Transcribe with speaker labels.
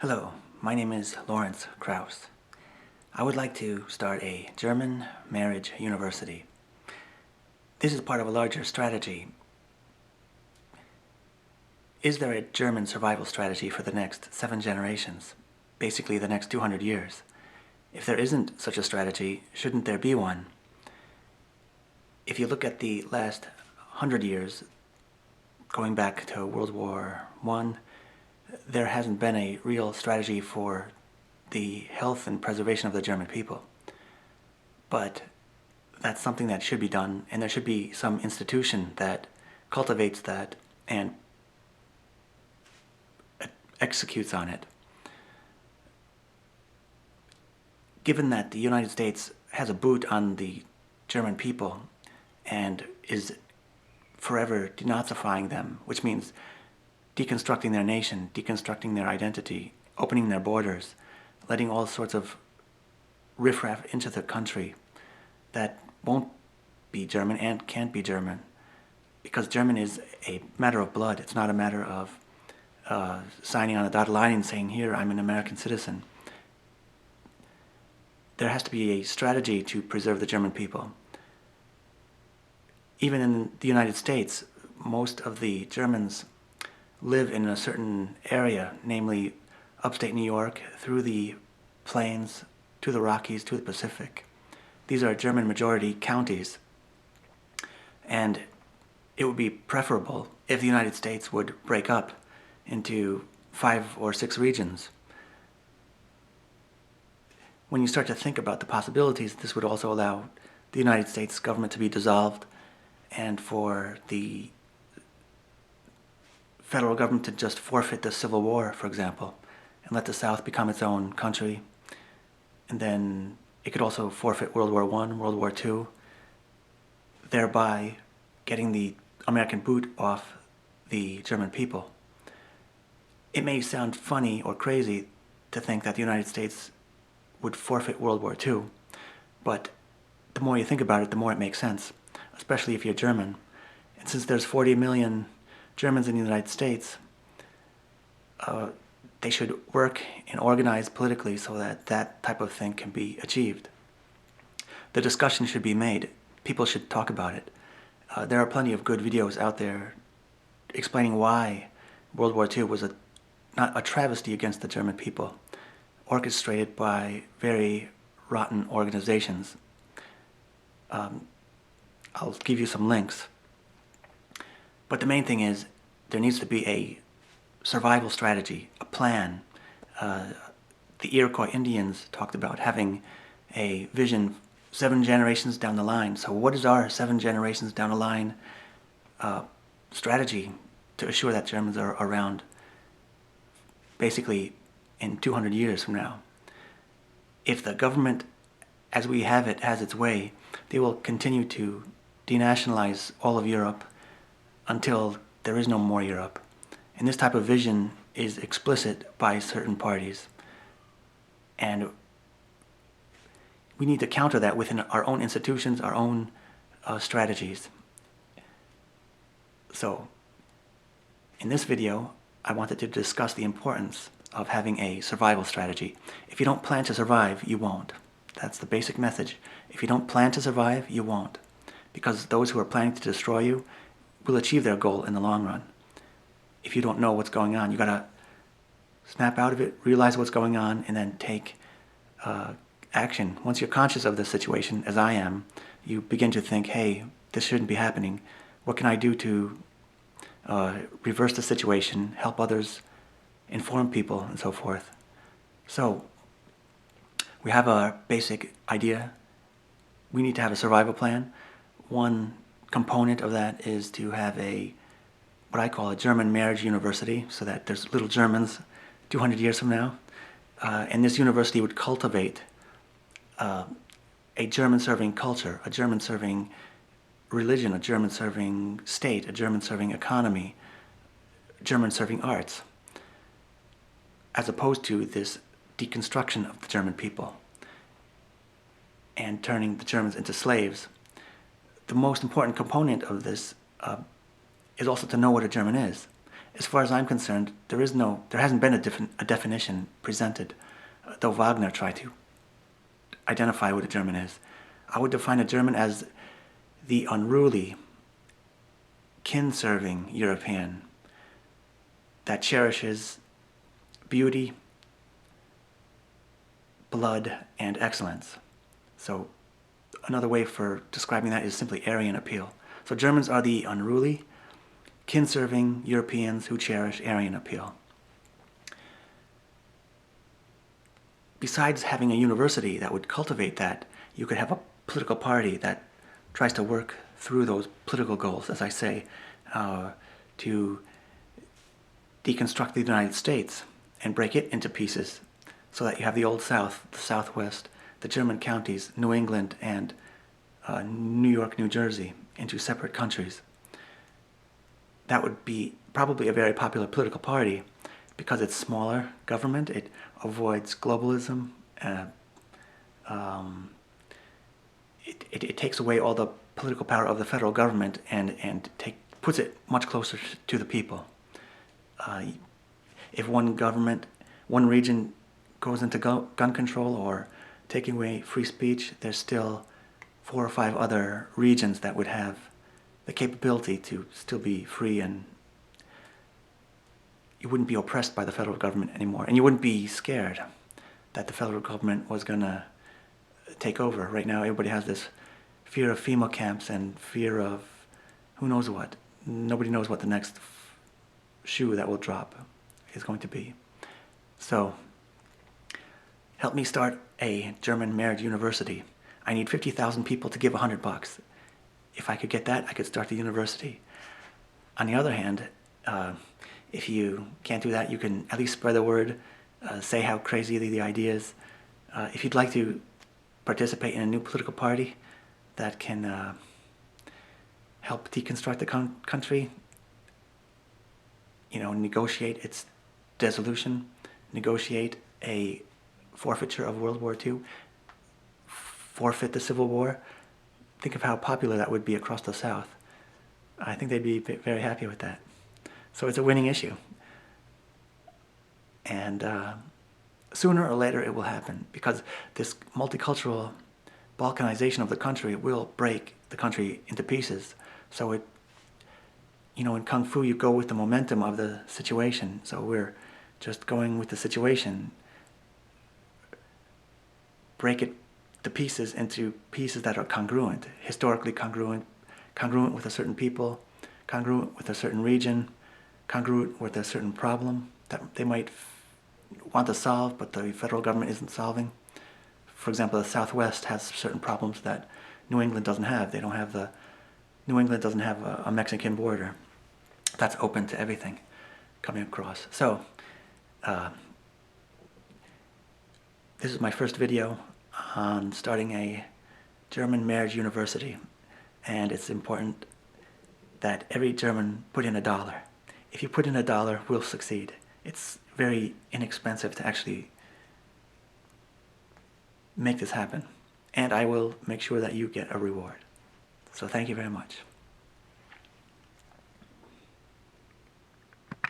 Speaker 1: Hello, my name is Lawrence Krauss. I would like to start a German marriage university. This is part of a larger strategy. Is there a German survival strategy for the next 7 generations? Basically the next 200 years. If there isn't such a strategy, shouldn't there be one? If you look at the last 100 years, going back to World War I, there hasn't been a real strategy for the health and preservation of the German people. But that's something that should be done, and there should be some institution that cultivates that and executes on it. Given that the United States has a boot on the German people and is forever denazifying them, which means deconstructing their nation, deconstructing their identity, opening their borders, letting all sorts of riffraff into the country that won't be German and can't be German. Because German is a matter of blood. It's not a matter of signing on a dotted line and saying, here, I'm an American citizen. There has to be a strategy to preserve the German people. Even in the United States, most of the Germans live in a certain area, namely upstate New York, through the plains, to the Rockies, to the Pacific. These are German majority counties, and it would be preferable if the United States would break up into 5 or 6 regions. When you start to think about the possibilities, this would also allow the United States government to be dissolved and for the federal government to just forfeit the Civil War, for example, and let the South become its own country. And then it could also forfeit World War I, World War II, thereby getting the American boot off the German people. It may sound funny or crazy to think that the United States would forfeit World War II, but the more you think about it, the more it makes sense, especially if you're German. And since there's 40 million Germans in the United States, they should work and organize politically so that that type of thing can be achieved. The discussion should be made. People should talk about it. There are plenty of good videos out there explaining why World War II was not a travesty against the German people, orchestrated by very rotten organizations. I'll give you some links. But the main thing is, there needs to be a survival strategy, a plan. The Iroquois Indians talked about having a vision 7 generations down the line. So what is our 7 generations down the line strategy to assure that Germans are around basically in 200 years from now? If the government, as we have it, has its way, they will continue to denationalize all of Europe until there is no more Europe. And this type of vision is explicit by certain parties. And we need to counter that within our own institutions, our own strategies. So, in this video, I wanted to discuss the importance of having a survival strategy. If you don't plan to survive, you won't. That's the basic message. If you don't plan to survive, you won't. Because those who are planning to destroy you will achieve their goal in the long run. If you don't know what's going on, you gotta snap out of it, realize what's going on, and then take action. Once you're conscious of the situation, as I am, you begin to think, hey, this shouldn't be happening. What can I do to reverse the situation, help others, inform people, and so forth? So, we have a basic idea. We need to have a survival plan. One component of that is to have what I call a German marriage university, so that there's little Germans 200 years from now. And this university would cultivate a German-serving culture, a German-serving religion, a German-serving state, a German-serving economy, German-serving arts, as opposed to this deconstruction of the German people and turning the Germans into slaves. The most important component of this is also to know what a German is. as far as I'm concerned, there hasn't been a definition presented, though Wagner tried to identify what a German is. I would define a German as the unruly, kin-serving European that cherishes beauty, blood, and excellence. So another way for describing that is simply Aryan Appeal. So Germans are the unruly, kin-serving Europeans who cherish Aryan Appeal. Besides having a university that would cultivate that, you could have a political party that tries to work through those political goals, as I say, to deconstruct the United States and break it into pieces so that you have the Old South, the Southwest, the German counties, New England, and New York, New Jersey into separate countries. That would be probably a very popular political party because it's smaller government, it avoids globalism, it takes away all the political power of the federal government and puts it much closer to the people. If one region goes into gun control or taking away free speech, there's still 4 or 5 other regions that would have the capability to still be free, and you wouldn't be oppressed by the federal government anymore, and you wouldn't be scared that the federal government was going to take over. Right now everybody has this fear of FEMA camps and fear of who knows what. Nobody knows what the next shoe that will drop is going to be. So help me start a German marriage university. I need 50,000 people to give $100. If I could get that, I could start the university. On the other hand, if you can't do that, you can at least spread the word, say how crazy the idea is. If you'd like to participate in a new political party that can help deconstruct the country, negotiate its dissolution, negotiate a forfeiture of World War II, forfeit the Civil War, think of how popular that would be across the South. I think they'd be very happy with that. So it's a winning issue. And sooner or later it will happen, because this multicultural balkanization of the country will break the country into pieces. So in Kung Fu you go with the momentum of the situation. So we're just going with the situation. Break it to pieces into pieces that are congruent, historically congruent, congruent with a certain people, congruent with a certain region, congruent with a certain problem that they might want to solve, but the federal government isn't solving. For example, the Southwest has certain problems that New England doesn't have. New England doesn't have a Mexican border that's open to everything coming across. So, this is my first video on starting a German marriage university, and it's important that every German put in $1. If you put in $1, we'll succeed. It's very inexpensive to actually make this happen, and I will make sure that you get a reward. So thank you very much.